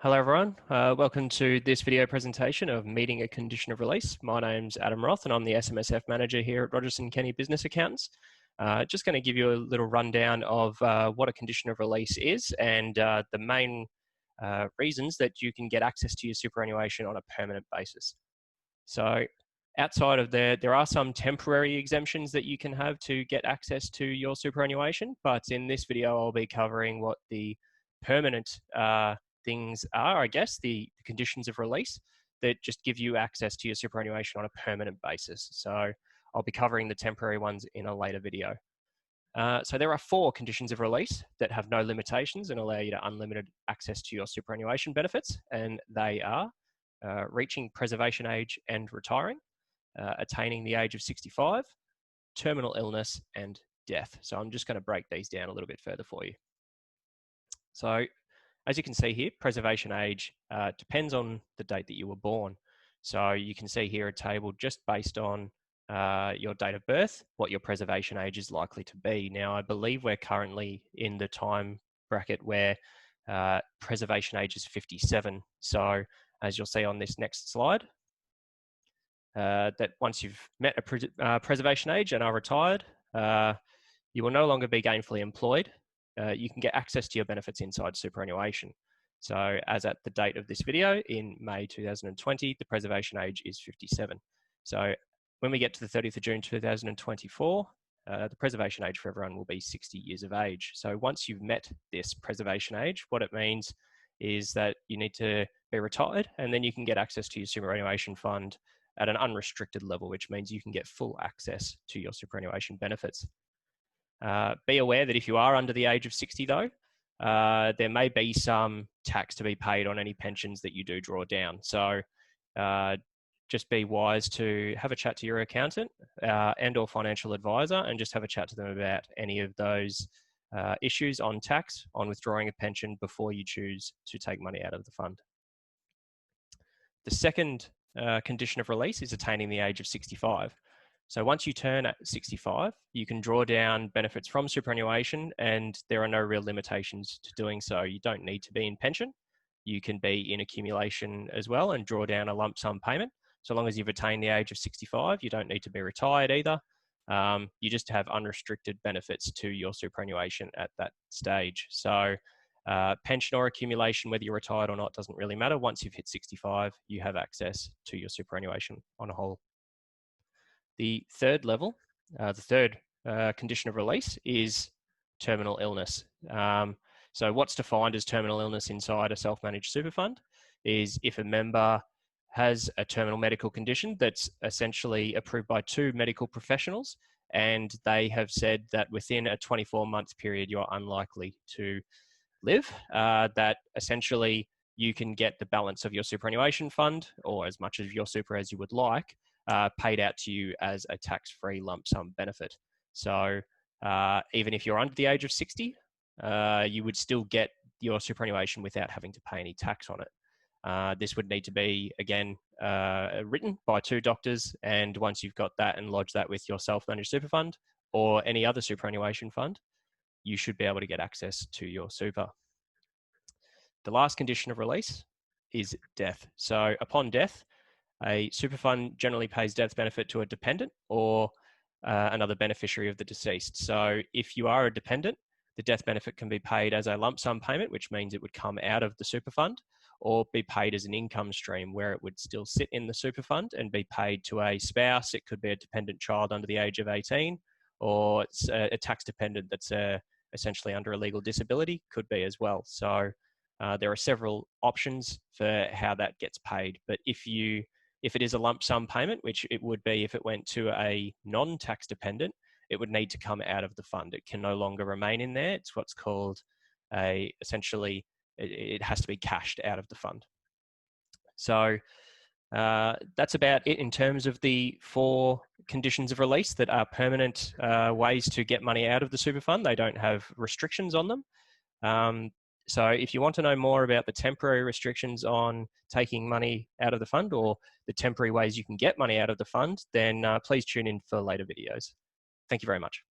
Hello everyone, welcome to this video presentation of Meeting a Condition of Release. My name's Adam Roth and I'm the SMSF Manager here at Rogerson Kenny Business Accountants. Just going to give you a little rundown of what a condition of release is and the main reasons that you can get access to your superannuation on a permanent basis. So outside of there are some temporary exemptions that you can have to get access to your superannuation, but in this video I'll be covering what the permanent things are, I guess, the conditions of release that just give you access to your superannuation on a permanent basis. So I'll be covering the temporary ones in a later video. So there are 4 conditions of release that have no limitations and allow you to unlimited access to your superannuation benefits, and they are reaching preservation age and retiring, attaining the age of 65, terminal illness, and death. So I'm just going to break these down a little bit further for you. So as you can see here, preservation age depends on the date that you were born. So you can see here a table just based on your date of birth, what your preservation age is likely to be. Now, I believe we're currently in the time bracket where preservation age is 57. So as you'll see on this next slide, that once you've met a preservation age and are retired, you will no longer be gainfully employed. You can get access to your benefits inside superannuation. So as at the date of this video in May 2020, the preservation age is 57. So when we get to the 30th of June 2024, the preservation age for everyone will be 60 years of age. So once you've met this preservation age, what it means is that you need to be retired, and then you can get access to your superannuation fund at an unrestricted level, which means you can get full access to your superannuation benefits. Be aware that if you are under the age of 60 though, there may be some tax to be paid on any pensions that you do draw down. So just be wise to have a chat to your accountant and or financial advisor and just have a chat to them about any of those issues on tax, on withdrawing a pension before you choose to take money out of the fund. The second condition of release is attaining the age of 65. So once you turn at 65, you can draw down benefits from superannuation, and there are no real limitations to doing so. You don't need to be in pension. You can be in accumulation as well and draw down a lump sum payment. So long as you've attained the age of 65, you don't need to be retired either. You just have unrestricted benefits to your superannuation at that stage. So pension or accumulation, whether you're retired or not, doesn't really matter. Once you've hit 65, you have access to your superannuation on a whole. The third level, the third condition of release is terminal illness. So what's defined as terminal illness inside a self-managed super fund is if a member has a terminal medical condition that's essentially approved by 2 medical professionals, and they have said that within a 24-month period you're unlikely to live, that essentially you can get the balance of your superannuation fund, or as much of your super as you would like, paid out to you as a tax-free lump sum benefit. So even if you're under the age of 60, you would still get your superannuation without having to pay any tax on it. This would need to be, again, written by 2 doctors, and once you've got that and lodged that with your self-managed super fund or any other superannuation fund, you should be able to get access to your super. The last condition of release is death. So upon death, a super fund generally pays death benefit to a dependent or another beneficiary of the deceased. So if you are a dependent, the death benefit can be paid as a lump sum payment, which means it would come out of the super fund, or be paid as an income stream where it would still sit in the super fund and be paid to a spouse. It could be a dependent child under the age of 18, or it's a tax dependent that's essentially under a legal disability, could be as well. So there are several options for how that gets paid. But if it is a lump sum payment, which it would be if it went to a non-tax dependent, it would need to come out of the fund. It can no longer remain in there. It's what's called essentially, it has to be cashed out of the fund. So that's about it in terms of the 4 conditions of release that are permanent ways to get money out of the super fund. They don't have restrictions on them. So if you want to know more about the temporary restrictions on taking money out of the fund or the temporary ways you can get money out of the fund, then please tune in for later videos. Thank you very much.